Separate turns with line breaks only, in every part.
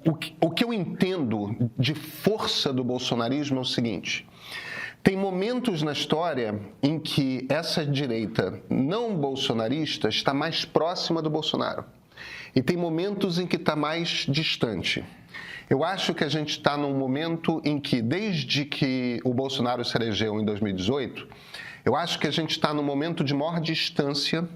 o que eu entendo de força do bolsonarismo é o seguinte: tem momentos na história em que essa direita não bolsonarista está mais próxima do Bolsonaro. E tem momentos em que está mais distante. Eu acho que a gente está num momento em que, desde que o Bolsonaro se elegeu em 2018, eu acho que a gente está num momento de maior distância.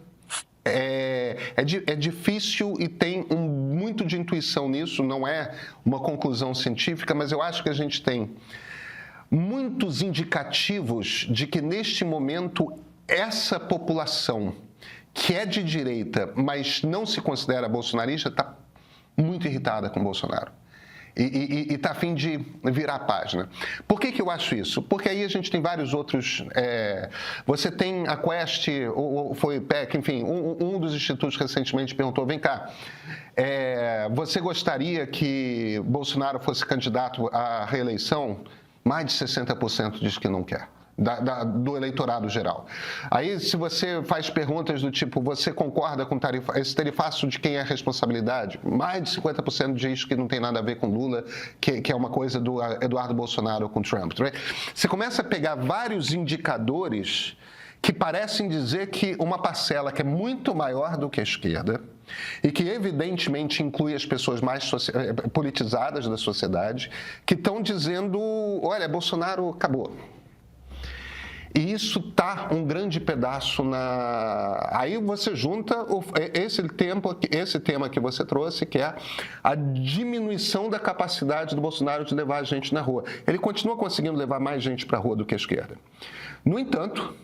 É difícil e tem muito de intuição nisso, não é uma conclusão científica, mas eu acho que a gente tem muitos indicativos de que, neste momento, essa população que é de direita, mas não se considera bolsonarista, está muito irritada com o Bolsonaro. E está a fim de virar a página. Por que eu acho isso? Porque aí a gente tem vários outros... você tem a Quest, ou foi PEC, enfim, um dos institutos recentemente perguntou, vem cá, você gostaria que Bolsonaro fosse candidato à reeleição? Mais de 60% diz que não quer. Do eleitorado geral. Aí, se você faz perguntas do tipo, você concorda com esse tarifaço de quem é a responsabilidade? Mais de 50% diz que não tem nada a ver com Lula, que é uma coisa do Eduardo Bolsonaro com Trump. Você começa a pegar vários indicadores que parecem dizer que uma parcela que é muito maior do que a esquerda e que, evidentemente, inclui as pessoas mais politizadas da sociedade, que estão dizendo, olha, Bolsonaro acabou. E isso está um grande pedaço na... Aí você junta esse tema que você trouxe, que é a diminuição da capacidade do Bolsonaro de levar a gente na rua. Ele continua conseguindo levar mais gente para a rua do que a esquerda. No entanto,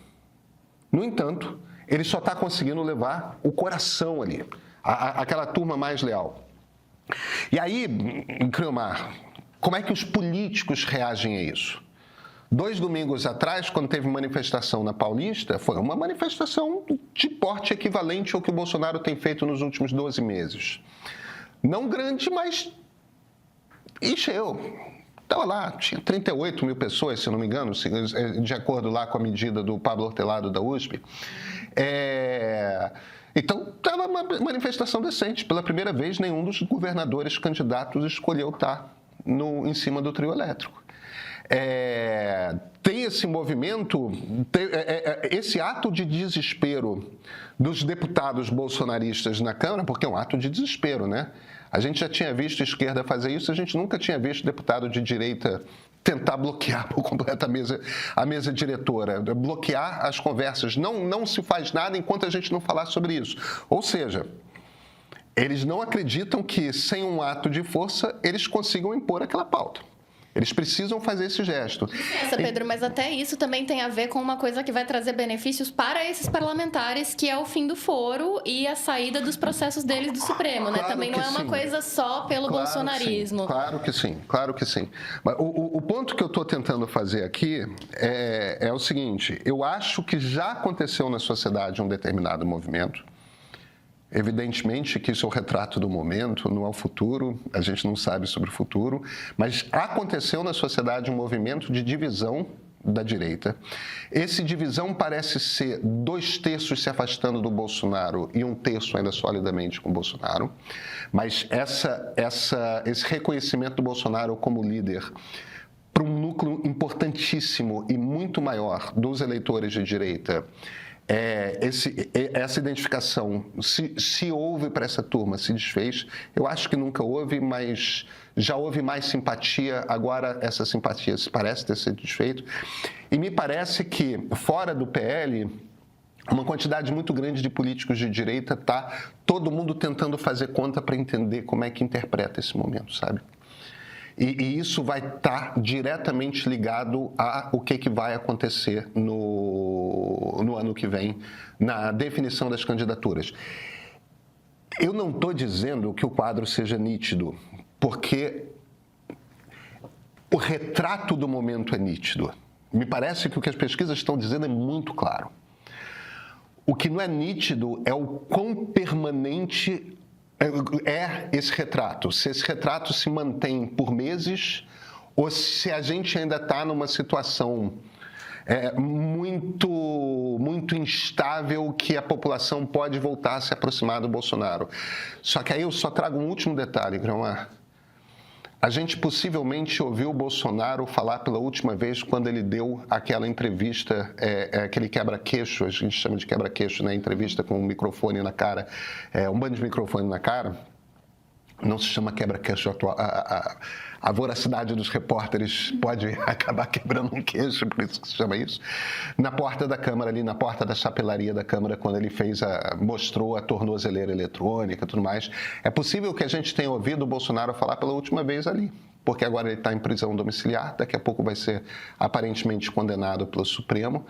ele só está conseguindo levar o coração ali, aquela turma mais leal. E aí, Criomar, como é que os políticos reagem a isso? 2 domingos atrás, quando teve manifestação na Paulista, foi uma manifestação de porte equivalente ao que o Bolsonaro tem feito nos últimos 12 meses. Não grande, mas encheu. Estava lá, tinha 38 mil pessoas, se não me engano, de acordo lá com a medida do Pablo Hortelado da USP. Então, estava uma manifestação decente. Pela primeira vez, nenhum dos governadores candidatos escolheu estar em cima do trio elétrico. Tem esse movimento, esse ato de desespero dos deputados bolsonaristas na Câmara, porque é um ato de desespero, né? A gente já tinha visto a esquerda fazer isso, a gente nunca tinha visto deputado de direita tentar bloquear por completo a mesa diretora, bloquear as conversas. Não se faz nada enquanto a gente não falar sobre isso. Ou seja, eles não acreditam que, sem um ato de força, eles consigam impor aquela pauta. Eles precisam fazer esse gesto.
Pedro, mas até isso também tem a ver com uma coisa que vai trazer benefícios para esses parlamentares, que é o fim do foro e a saída dos processos deles do Supremo, né?
Claro
também não é uma coisa só pelo bolsonarismo.
Claro que sim, claro que sim. Mas o ponto que eu estou tentando fazer aqui é o seguinte: eu acho que já aconteceu na sociedade um determinado movimento. Evidentemente que isso é o retrato do momento, não é o futuro, a gente não sabe sobre o futuro, mas aconteceu na sociedade um movimento de divisão da direita. Esse divisão parece ser 2/3 se afastando do Bolsonaro e 1/3 ainda solidamente com o Bolsonaro, mas esse reconhecimento do Bolsonaro como líder para um núcleo importantíssimo e muito maior dos eleitores de direita, essa identificação, se houve para essa turma, se desfez. Eu acho que nunca houve, mas já houve mais simpatia, agora essa simpatia se parece ter sido desfeita. E me parece que, fora do PL, uma quantidade muito grande de políticos de direita está todo mundo tentando fazer conta para entender como é que interpreta esse momento, sabe? E isso vai estar diretamente ligado a o que vai acontecer no ano que vem, na definição das candidaturas. Eu não estou dizendo que o quadro seja nítido, porque o retrato do momento é nítido. Me parece que o que as pesquisas estão dizendo é muito claro. O que não é nítido é o quão permanente é esse retrato, se esse retrato se mantém por meses ou se a gente ainda está numa situação muito instável que a população pode voltar a se aproximar do Bolsonaro. Só que aí eu só trago um último detalhe, Gromar. A gente possivelmente ouviu o Bolsonaro falar pela última vez quando ele deu aquela entrevista, aquele quebra-queixo, a gente chama de quebra-queixo, né? Entrevista com um microfone na cara, um bando de microfone na cara. Não se chama quebra-queixo atual. A voracidade dos repórteres pode acabar quebrando um queixo, por isso que se chama isso. Na porta da Câmara, ali na porta da chapelaria da Câmara, quando ele mostrou a tornozeleira eletrônica e tudo mais. É possível que a gente tenha ouvido o Bolsonaro falar pela última vez ali, porque agora ele está em prisão domiciliar, daqui a pouco vai ser aparentemente condenado pelo Supremo.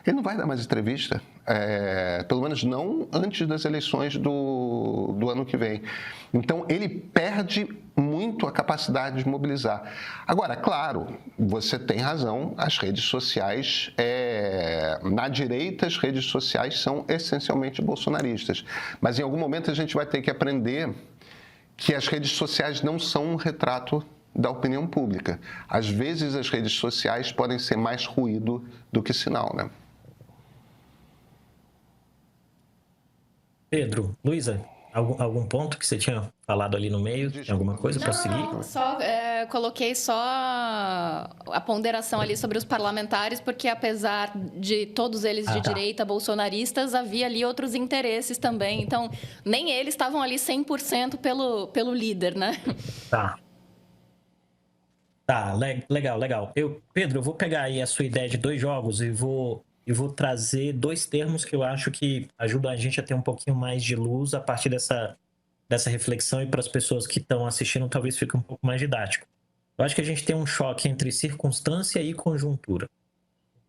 Ele não vai dar mais entrevista, pelo menos não antes das eleições do ano que vem. Então, ele perde muito a capacidade de mobilizar. Agora, claro, você tem razão, as redes sociais, na direita, as redes sociais são essencialmente bolsonaristas. Mas, em algum momento, a gente vai ter que aprender que as redes sociais não são um retrato da opinião pública. Às vezes, as redes sociais podem ser mais ruído do que sinal, né?
Pedro, Luísa, algum ponto que você tinha falado ali no meio? Tem alguma coisa para seguir?
Não, só coloquei só a ponderação ali sobre os parlamentares, porque apesar de todos eles de direita, bolsonaristas, havia ali outros interesses também. Então, nem eles estavam ali 100% pelo líder, né?
Tá, legal. Pedro, eu vou pegar aí a sua ideia de 2 jogos e vou trazer 2 termos que eu acho que ajudam a gente a ter um pouquinho mais de luz a partir dessa reflexão, e para as pessoas que estão assistindo talvez fique um pouco mais didático. Eu acho que a gente tem um choque entre circunstância e conjuntura,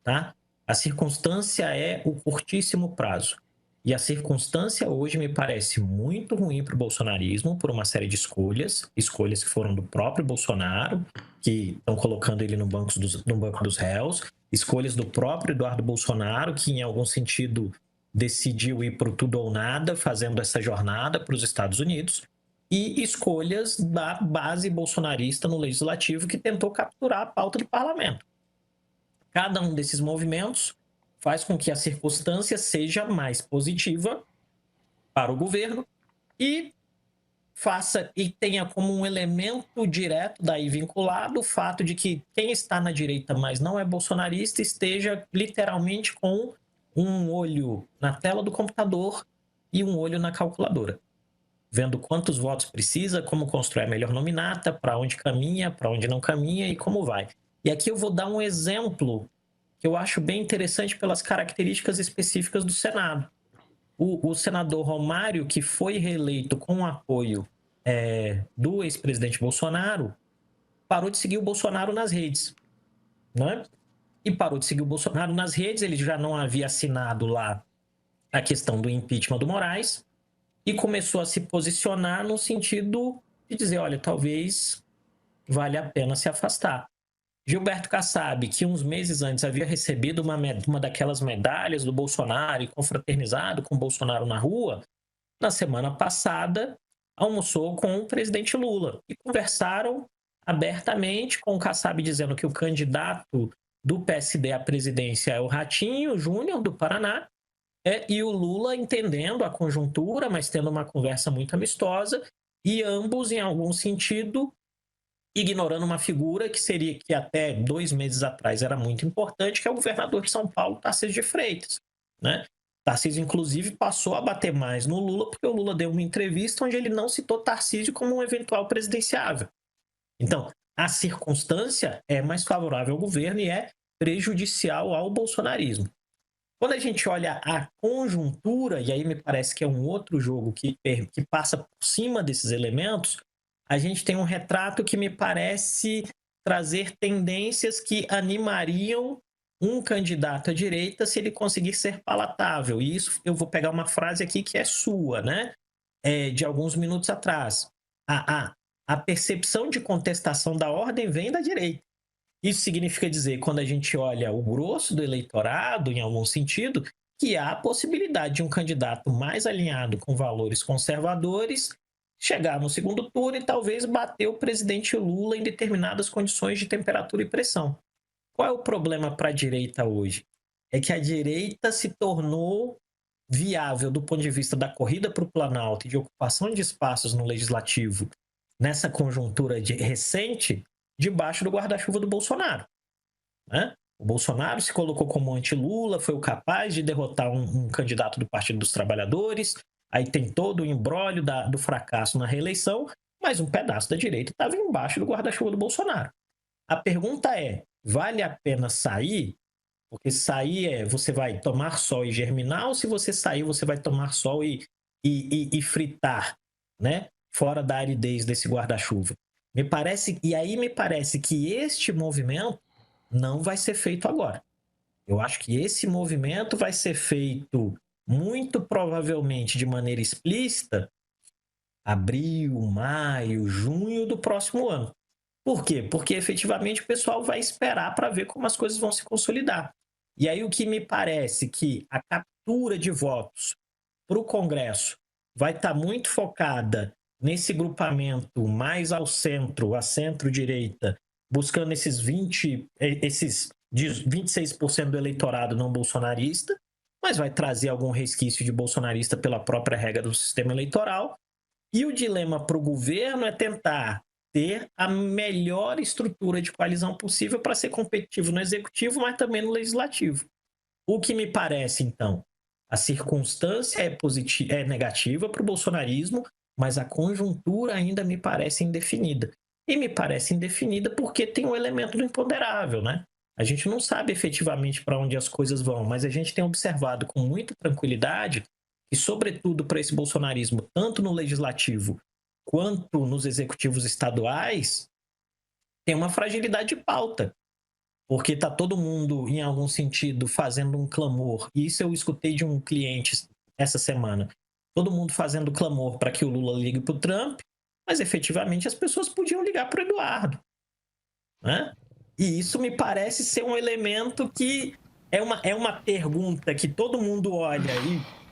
tá? A circunstância é o curtíssimo prazo. E a circunstância hoje me parece muito ruim para o bolsonarismo por uma série de escolhas que foram do próprio Bolsonaro, que estão colocando ele no banco dos réus, escolhas do próprio Eduardo Bolsonaro, que em algum sentido decidiu ir para o tudo ou nada, fazendo essa jornada para os Estados Unidos, e escolhas da base bolsonarista no legislativo, que tentou capturar a pauta do parlamento. Cada um desses movimentos faz com que a circunstância seja mais positiva para o governo e tenha como um elemento direto daí vinculado o fato de que quem está na direita, mas não é bolsonarista, esteja literalmente com um olho na tela do computador e um olho na calculadora, vendo quantos votos precisa, como constrói a melhor nominata, para onde caminha, para onde não caminha e como vai. E aqui eu vou dar um exemplo que eu acho bem interessante pelas características específicas do Senado. O senador Romário, que foi reeleito com o apoio do ex-presidente Bolsonaro, parou de seguir o Bolsonaro nas redes, né? E parou de seguir o Bolsonaro nas redes, ele já não havia assinado lá a questão do impeachment do Moraes e começou a se posicionar no sentido de dizer, olha, talvez valha a pena se afastar. Gilberto Kassab, que uns meses antes havia recebido uma daquelas medalhas do Bolsonaro e confraternizado com o Bolsonaro na rua, na semana passada almoçou com o presidente Lula e conversaram abertamente, com o Kassab dizendo que o candidato do PSD à presidência é o Ratinho Júnior, do Paraná, e o Lula entendendo a conjuntura, mas tendo uma conversa muito amistosa, e ambos, em algum sentido, ignorando uma figura que até 2 meses atrás era muito importante, que é o governador de São Paulo, Tarcísio de Freitas, né? Tarcísio, inclusive, passou a bater mais no Lula, porque o Lula deu uma entrevista onde ele não citou Tarcísio como um eventual presidenciável. Então, a circunstância é mais favorável ao governo e é prejudicial ao bolsonarismo. Quando a gente olha a conjuntura, e aí me parece que é um outro jogo que passa por cima desses elementos, a gente tem um retrato que me parece trazer tendências que animariam um candidato à direita se ele conseguir ser palatável. E isso eu vou pegar uma frase aqui que é sua, né? De alguns minutos atrás. A percepção de contestação da ordem vem da direita. Isso significa dizer, quando a gente olha o grosso do eleitorado, em algum sentido, que há a possibilidade de um candidato mais alinhado com valores conservadores chegar no segundo turno e talvez bater o presidente Lula em determinadas condições de temperatura e pressão. Qual é o problema para a direita hoje? É que a direita se tornou viável do ponto de vista da corrida para o Planalto e de ocupação de espaços no legislativo nessa conjuntura recente, debaixo do guarda-chuva do Bolsonaro, né? O Bolsonaro se colocou como anti-Lula, foi o capaz de derrotar um candidato do Partido dos Trabalhadores, aí tem todo o imbróglio do fracasso na reeleição, mas um pedaço da direita estava embaixo do guarda-chuva do Bolsonaro. A pergunta é, vale a pena sair? Porque sair você vai tomar sol e germinar, ou se você sair, você vai tomar sol e fritar, né? Fora da aridez desse guarda-chuva. Me parece que este movimento não vai ser feito agora. Eu acho que esse movimento vai ser feito muito provavelmente de maneira explícita abril, maio, junho do próximo ano. Por quê? Porque efetivamente o pessoal vai esperar para ver como as coisas vão se consolidar. E aí o que me parece que a captura de votos para o Congresso vai estar muito focada nesse grupamento mais ao centro, à centro-direita, buscando esses 26% do eleitorado não bolsonarista, mas vai trazer algum resquício de bolsonarista pela própria regra do sistema eleitoral. E o dilema para o governo é tentar ter a melhor estrutura de coalizão possível para ser competitivo no executivo, mas também no legislativo. O que me parece, então, a circunstância é negativa para o bolsonarismo, mas a conjuntura ainda me parece indefinida. E me parece indefinida porque tem um elemento do imponderável, né? A gente não sabe efetivamente para onde as coisas vão, mas a gente tem observado com muita tranquilidade que, sobretudo para esse bolsonarismo, tanto no legislativo quanto nos executivos estaduais, tem uma fragilidade de pauta. Porque está todo mundo, em algum sentido, fazendo um clamor. E isso eu escutei de um cliente essa semana. Todo mundo fazendo clamor para que o Lula ligue para o Trump, mas efetivamente as pessoas podiam ligar para o Eduardo, né? E isso me parece ser um elemento que é uma pergunta que todo mundo olha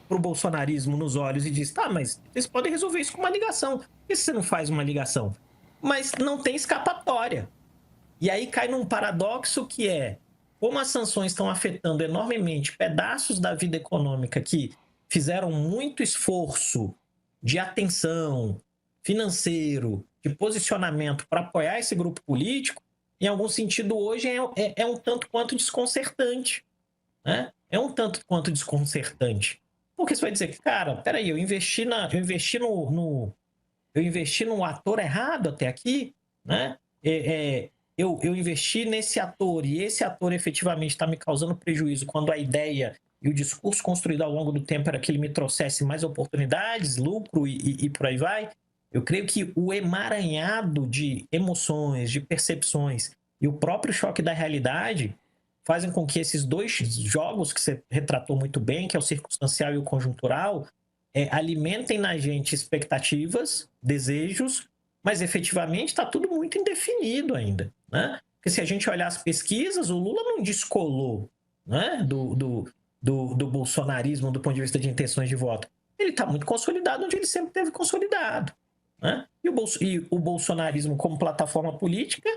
para o bolsonarismo nos olhos e diz, tá, mas vocês podem resolver isso com uma ligação. Por que você não faz uma ligação? Mas não tem escapatória. E aí cai num paradoxo que é, como as sanções estão afetando enormemente pedaços da vida econômica que fizeram muito esforço de atenção financeiro, de posicionamento para apoiar esse grupo político, em algum sentido hoje é um tanto quanto desconcertante, né? É um tanto quanto desconcertante. Porque você vai dizer que, cara, peraí, eu investi no ator errado até aqui, né? Eu investi nesse ator e esse ator efetivamente está me causando prejuízo quando a ideia e o discurso construído ao longo do tempo era que ele me trouxesse mais oportunidades, lucro e por aí vai. Eu creio que o emaranhado de emoções, de percepções e o próprio choque da realidade fazem com que esses dois jogos que você retratou muito bem, que é o circunstancial e o conjuntural, alimentem na gente expectativas, desejos, mas efetivamente está tudo muito indefinido ainda, né? Porque se a gente olhar as pesquisas, o Lula não descolou, né, do bolsonarismo do ponto de vista de intenções de voto. Ele está muito consolidado onde ele sempre teve consolidado, né? E o bolsonarismo como plataforma política,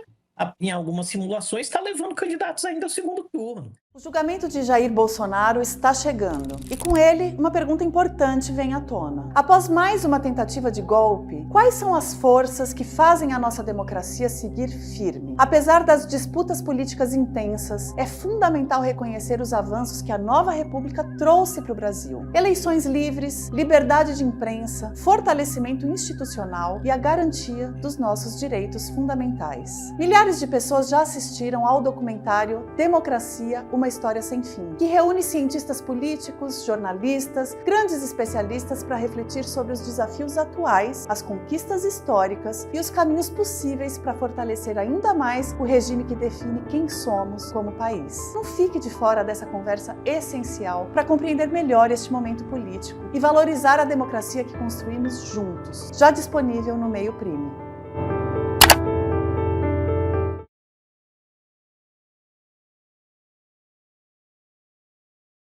em algumas simulações, está levando candidatos ainda ao segundo turno.
O julgamento de Jair Bolsonaro está chegando e com ele uma pergunta importante vem à tona. Após mais uma tentativa de golpe, quais são as forças que fazem a nossa democracia seguir firme? Apesar das disputas políticas intensas, é fundamental reconhecer os avanços que a nova república trouxe para o Brasil. Eleições livres, liberdade de imprensa, fortalecimento institucional e a garantia dos nossos direitos fundamentais. Milhares de pessoas já assistiram ao documentário Democracia, uma história sem fim, que reúne cientistas políticos, jornalistas, grandes especialistas para refletir sobre os desafios atuais, as conquistas históricas e os caminhos possíveis para fortalecer ainda mais o regime que define quem somos como país. Não fique de fora dessa conversa essencial para compreender melhor este momento político e valorizar a democracia que construímos juntos. Já disponível no Meio Primo.